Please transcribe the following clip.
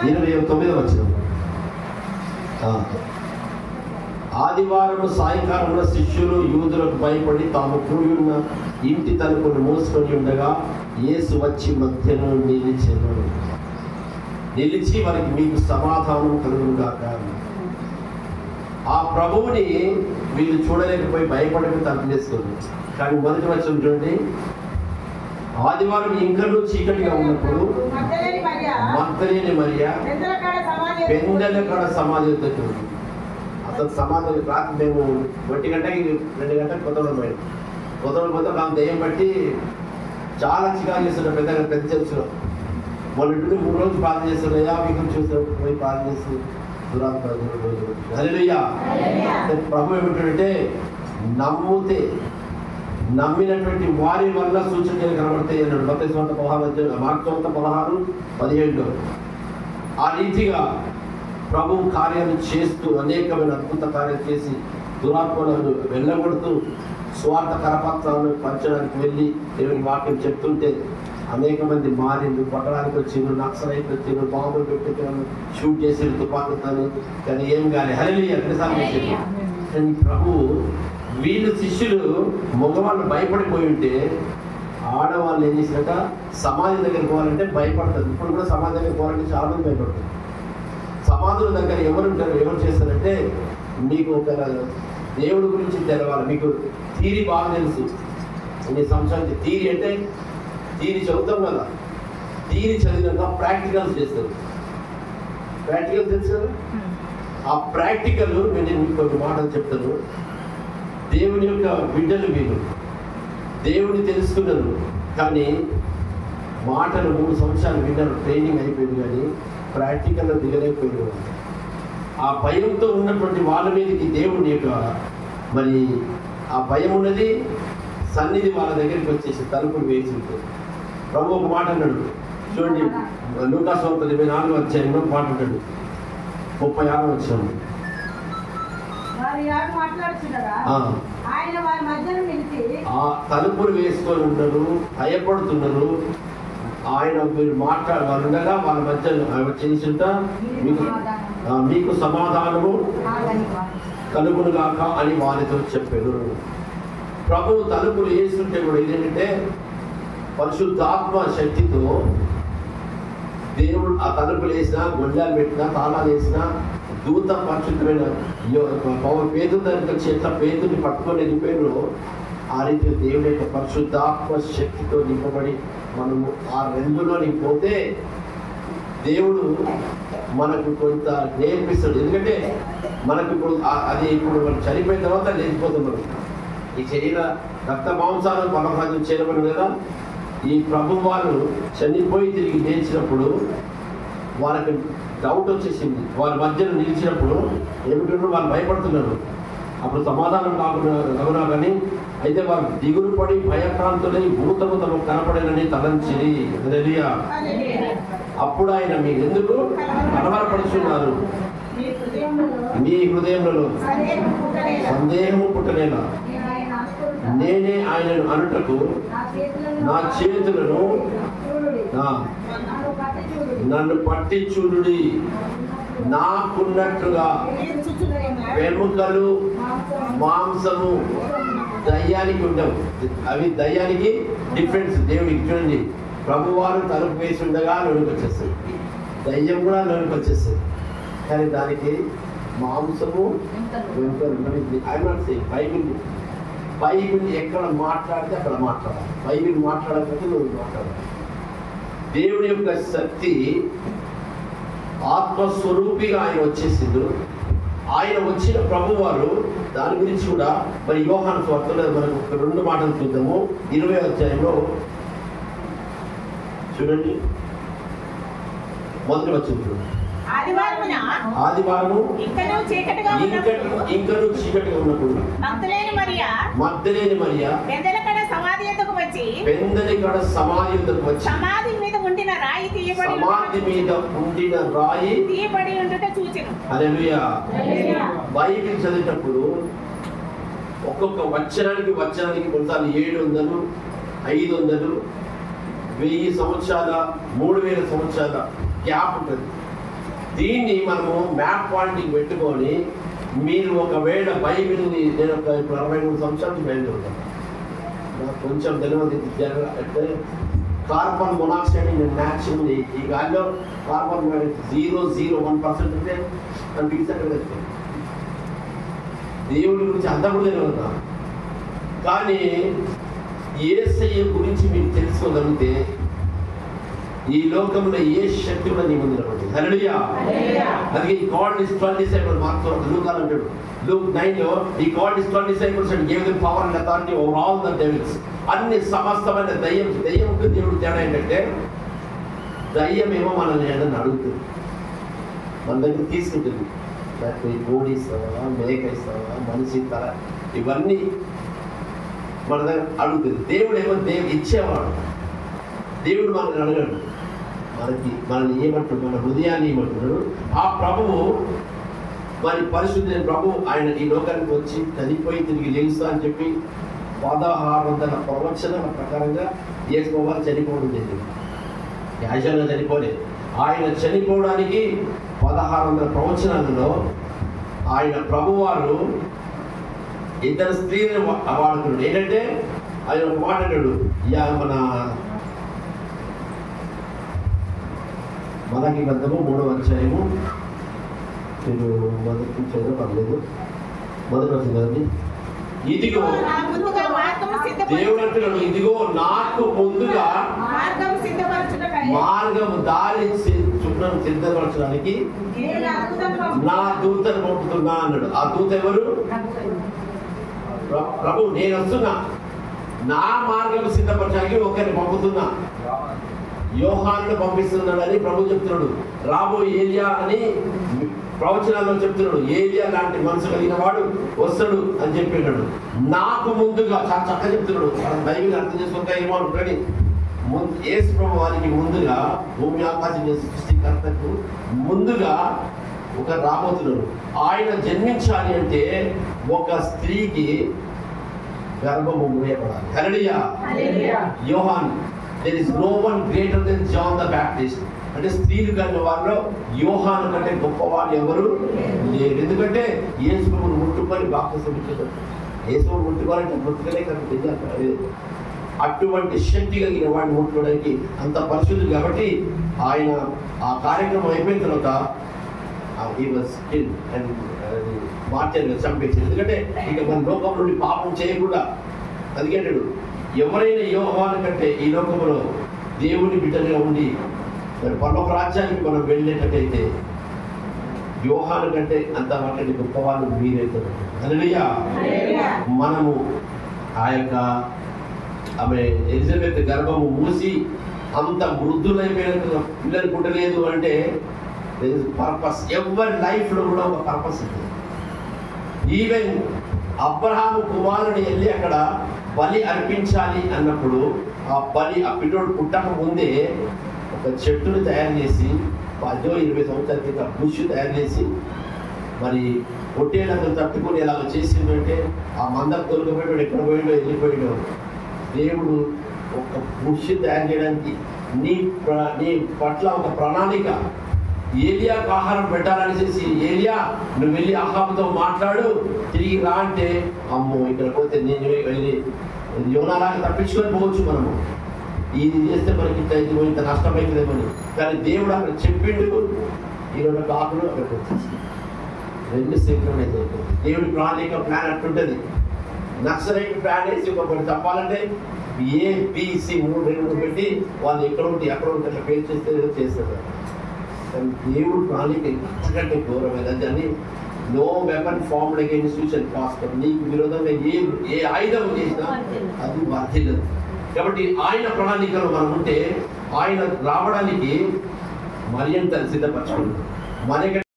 29వ వచనం. ఆదివారం సాయంకాలంలో శిష్యులు యూదులకు భయపడి తాము కూడి ఉన్న ఇంటి తలుపును మూసుకొని ఉండగా యేసు వచ్చి మధ్యలో నిలిచి వారికి మీకు సమాధానం కలుగును గాక. ఆ ప్రభువుని వీళ్ళు చూడలేకపోయి భయపడక తలుపు చేసుకుంది. కానీ మొదటి వచనం చూడండి, ఆదివారం ఇంకనూ చీకటిగా ఉన్నప్పుడు మగ్దలేని మరియ పెందల కాడ సమాధి వద్దకు. అసలు సమాధి రాత్రి మేము 1 గంటకి 2 గంటలకు కొత్తగూడెం పోతే నాకు దయ్యం బట్టి చాలా చికాకు చేస్తున్నాం. పెద్ద చేస్తున్నాం. మొన్నటి 3 రోజులు ప్రార్థన చేస్తున్నాయా మీకు చూసిన పోయి ప్రార్థన చేస్తూ హల్లెలూయా. ప్రభు ఏమిటంటే నమ్మినటువంటి వారి వల్ల సూచనలు కనబడతాయి అన్నాడు. మార్కు 16:17. ఆ రీతిగా ప్రభు కార్యాలు చేస్తూ అనేకమైన అద్భుత కార్యాలు చేసి దురాత్మలను వెళ్ళగొడుతూ స్వార్థ కరపత్రాలను పంచడానికి వెళ్ళి దేవుని వాక్యం చెప్తుంటే అనేక మంది మారిండు. పట్టడానికి వచ్చిండ్రు, నక్సలైట్ వచ్చిండ్రు, బాంబులు పెట్టుకుని షూట్ చేసి తుపాకుతాను. కానీ ఏం కానీ హల్లెలూయా ఎన్నిసార్లు చేసింది. కానీ ప్రభు వీళ్ళు శిష్యులు మగవాళ్ళు భయపడిపోయి ఉంటే ఆడవాళ్ళు ఏం చేసినట్ట సమాధి దగ్గర పోవాలంటే భయపడతారు. ఇప్పుడు కూడా సమాధి దగ్గర పోవాలంటే చాలా మంది భయపడతారు. సమాధుల దగ్గర ఎవరు చేస్తారంటే మీకు ఒక దేవుడి గురించి తెలవాలి. మీకు థీరీ బాగా తెలుసు. ఇన్ని సంవత్సరాలకి థీరీ అంటే థీరీ చదువుతాం కదా, థీరీ చదివినాక ప్రాక్టికల్స్ చేస్తారు. ప్రాక్టికల్ తెలుసు కదా. ఆ ప్రాక్టికల్ నేను మీకు ఒక మాటలు చెప్తాను. దేవుని యొక్క బిడ్డలు వీళ్ళు దేవుని తెలుసుకున్నారు, కానీ మాటలు 3 సంవత్సరాలు విన్నారు, ట్రైనింగ్ అయిపోయింది, కానీ ప్రాక్టికల్లో దిగలేకపోయిన ఆ భయంతో ఉన్నటువంటి వాళ్ళ మీదకి దేవుని యొక్క మరి ఆ భయం ఉన్నది సన్నిధి వాళ్ళ దగ్గరికి వచ్చేసి తలుపులు వేసి ఉంటుంది. ప్రభు ఒక మాట అన్నాడు చూడండి, లూకా సువార్త 24వ అధ్యాయంలో మాట ఉంటాడు 36వ వచనం. ఆ తలుపులు వేసుకొని ఉన్నారు, భయపడుతున్నారు. ఆయన మీరు వాళ్ళు ఉండగా వాళ్ళ మధ్య చేసింట మీకు సమాధానము కలుగును గాక అని వారితో చెప్పారు. ప్రభు తలుపులు వేస్తుంటే కూడా ఇదేంటంటే పరిశుద్ధాత్మ శక్తితో దేవుడు ఆ తలుపులు వేసినా, గొడ్డాలు పెట్టినా, తాళాలు వేసినా దూత పరిశుద్ధమైన పేదల దగ్గరికి వచ్చి ఎట్లా పేదల్ని పట్టుకొని వెళ్ళిపోయినో ఆ రీతి దేవుడి యొక్క పరిశుద్ధాత్మ శక్తితో నింపబడి మనము ఆ రెండులోనికి పోతే దేవుడు మనకు కొంత నేర్పిస్తాడు. ఎందుకంటే మనకు ఇప్పుడు అది ఇప్పుడు మనం చనిపోయిన తర్వాత లేచిపోతాం. మనం ఈ శరీర రక్త మాంసాలను పరమరాజ్యం చేరమని కదా. ఈ ప్రభు వారు చనిపోయి తిరిగి లేచినప్పుడు వాళ్ళకి డౌట్ వచ్చేసింది. వాళ్ళ మధ్యలో నిలిచినప్పుడు ఏమిటో వాళ్ళు భయపడుతున్నారు. అప్పుడు సమాధానం కాకుండా కానీ అయితే వారు దిగులు పడి భయప్రాంతులై భూతము తమకు కనపడేనని తలంచిరి. హల్లెలూయా. అప్పుడు ఆయన మీరు ఎందుకు కలవరపడుతున్నారు? మీ హృదయంలో సందేహము పుట్టనేలా నేనే ఆయనను అనుటకు నా చేతులను నన్ను పట్టి చూడుడి, నాకున్నట్లుగా వెముకలు మాంసము దయ్యానికి ఉండవు. అవి దయ్యానికి డిఫరెన్స్. దేవుడికి చూడండి, ప్రభువారు తలుపు వేసి ఉండగా లోనికి వచ్చేస్తుంది, దయ్యం కూడా లోనికి వచ్చేస్తుంది. కానీ దానికి మాంసము వెముకలు బైబిల్ ఎక్కడ మాట్లాడితే అక్కడ మాట్లాడాలి. బైబిల్ మాట్లాడకపోతే నువ్వు మాట్లాడాలి. దేవుని యొక్క శక్తి ఆత్మస్వరూపిగా ఆయన వచ్చేసిండు. ఆయన వచ్చిన ప్రభువారు దాని గురించి కూడా మరి యోహాను సువార్తలో మనకు 2 మాటలు చూద్దాము. 20వ అధ్యాయంలో చూడండి, మొదటి వచనం. ఆదివారము ఇంకనూ చీకటిగా ఉన్నప్పుడు మగ్దలేని మరియ పెందెల కడ సమాధి యొద్దకు వచ్చి సమాధి మీద ఉండిన రాయి తీయబడి ఉండుట చూచెను. హల్లెలూయా. బైబిల్ చదివేటప్పుడు ఒక్కొక్క వచనానికి కొన్నిసార్లు 700, 500, 1000 సంవత్సరాల 3000 సంవత్సరాల గ్యాప్ ఉంటుంది. దీన్ని మనము మ్యాప్ పాయింట్కి పెట్టుకొని మీరు ఒకవేళ బైబిల్ని నేను ఒక 23 సంవత్సరాల నుంచి బయలుదేరుతాను. నాకు కొంచెం తెలియదు అంటే కార్బన్ మొనాక్సైడ్ మ్యాచ్ ఉంది. ఈ గాలిలో కార్బన్ 0.01% ఉంటే నన్ను తీసుకెళ్ళి దేవుడి గురించి అంతా కూడా తెలియదు. కానీ యేసయ్య గురించి మీరు తెలుసుకోగలిగితే ఈ లోకంలో ఏ శక్తి కూడా నీ ముందు నిలబడుతుంది. హల్లెలూయా. అందుకే ఈ గాడ్ ఇస్ 12 disciples మార్క్స్ లూకాలో అంటాడు. లూక్ 9లో ఈ God is 12 disciples and gave them power and authority over all the devils. అన్ని సమస్తమైన దయ్యంకు దేవుడు తేడా ఏంటంటే దయ్యం ఏమో మనల్ని ఏదైనా అడుగుతుంది, మన దగ్గర తీసుకుంటుంది. నాకు ఈ కోడి ఇస్తావా, మేక ఇస్తావా, మనిషి తల, ఇవన్నీ మన దగ్గర అడుగుతుంది. దేవుడు ఏమో ఇచ్చేవాడు. దేవుడు మనల్ని అడగడు, మనల్ని ఏమంటున్నాడు, మన హృదయాన్ని ఏమంటున్నాడు. ఆ ప్రభువు మరి పరిశుద్ధ ప్రభు ఆయన ఈ లోకానికి వచ్చి చనిపోయి తిరిగి లేస్తా అని చెప్పి 1600 ప్రవచనాల ప్రకారంగా యేసు చనిపోవడం జరిగింది. యాజంగా చనిపోలేదు. ఆయన చనిపోవడానికి 1600 ప్రవచనాలలో ఆయన ప్రభువారు ఇద్దరు స్త్రీలను వాడుతున్నాడు. ఏంటంటే ఆయన ఒక మాట అన్నాడు, మన మలాకి గ్రంథము 3వ అధ్యాయము, మీరు మొదటి నుంచి పర్లేదు, మొదటి వచ్చింది కదండి. ఇదిగో దేవుడు అంటున్నాడు, ఇదిగో నాకు ముందుగా మార్గము దారి చుట్టం సిద్ధపరచడానికి నా దూతను పంపుతున్నా అన్నాడు. ఆ దూత ఎవరు? ప్రభు, నేను వస్తున్నా, నా మార్గం సిద్ధపరచడానికి ఒకరిని పంపుతున్నా, యోహాను పంపిస్తున్నాడని ప్రభు చెప్తున్నాడు. రాబోయే ఏలియా అని ప్రవచనాల్లో చెప్తున్నాడు. ఏలియా లాంటి మనసు కలిగిన వాడు వస్తాడు అని చెప్పినాడు. నాకు ముందుగా చాలా చక్కగా చెప్తున్నాడు. బైబిల్ అర్థం చేసుకుంటా ఏమో కానీ యేసు ప్రభు వారికి ముందుగా భూమి ఆకాశం సృష్టికర్తకు ముందుగా ఒక రాబోతున్నాడు. ఆయన జన్మించాలి అంటే ఒక స్త్రీకి గర్భము మూయబడాలి. హల్లెలూయా. యోహాన్, there is no one greater than John the Baptist. అంటే స్త్రీలు కలిగిన వారిలో యోహాను కంటే గొప్పవాడు ఎవరు లేరు. ఎందుకంటే యేసు ప్రభువును ముట్టుకొని బాప్తిసం ఇచ్చేది. యేసు ప్రభువును ముట్టుకోవాలంటే ముట్టుకలే కదా, అటువంటి శక్తి కలిగిన వాడిని ముట్టుకోవడానికి అంత పరిశుద్ధుడు. కాబట్టి ఆయన ఆ కార్యక్రమం అయిపోయిన తర్వాత మార్చారు, చంపేసారు. ఎందుకంటే ఇక మన లోకం నుండి పాపం చేయకుండా. అందుకేంటాడు, ఎవరైనా యోహాను కంటే ఈ లోకంలో దేవుని బిడ్డగా ఉండి మరి పరలోక రాజ్యానికి మనం వెళ్ళేటట్టయితే యోహాను కంటే అంతకంటే గొప్పవాళ్ళు మీరైతారు. హల్లెలూయా. మనము ఆ యొక్క ఆమె ఎలిజబెత్ గర్భము మూసి అంత వృద్ధులైపోయిన పిల్లలు పుట్టలేదు అంటే పర్పస్. ఎవరి లైఫ్లో కూడా ఒక పర్పస్ ఉంది. ఈవెన్ అబ్రహాము కుమారుని వెళ్ళి అక్కడ బలి అర్పించాలి అన్నప్పుడు ఆ పిల్లోడు పుట్టక ముందే ఒక చెట్టును తయారు చేసి 10-20 సంవత్సరాల క్రితం బుష్ తయారు చేసి మరి పొట్టేళ్ళకు తట్టుకుని ఎలాగ చేసిందంటే ఆ మందకు తొలగిపోయాడు, ఎక్కడ పోయాడో వెళ్ళిపోయాడు. దేవుడు ఒక బుష్ తయారు చేయడానికి నీ పట్ల ఒక ప్రణాళిక. ఏలియాకు ఆహారం పెట్టాలనేసి, ఏలియా నువ్వు వెళ్ళి అహాబుతో మాట్లాడు, తిరిగి రా అంటే, అమ్మో ఇక్కడ పోతే నేను వెళ్ళి యోనాలాగా తప్పించుకొని పోవచ్చు మనము, ఇది చేస్తే మనకి ఇంత నష్టమైతుందేమని. కానీ దేవుడు అక్కడ చెప్పిండు, ఈరోజు కాకులు అక్కడికి వచ్చేసి 2 సెకండ్లు అయితే దేవుడి ప్రణాళిక ప్లాన్ అట్టుంటుంది. నక్సలైట్ ప్లాన్ వేసి ఒకటి చెప్పాలంటే ABC 3 పెట్టి వాళ్ళు ఎక్కడ ఉంటే అక్కడ ఉంటే అట్లా పేరు చేస్తే చేస్తారు. కానీ దేవుడు ప్రణాళిక ఎంతకంటే ఘోరమైనది అని no weapon formed against you shall prosper. నీకు విరోధంగా ఏ ఆయుధం చేసినా అది వర్ధిల్లదు. కాబట్టి ఆయన ప్రణాళికలో మనం ఉంటే ఆయన రావడానికి మరింత సిద్ధపరచుకుంటాం. మన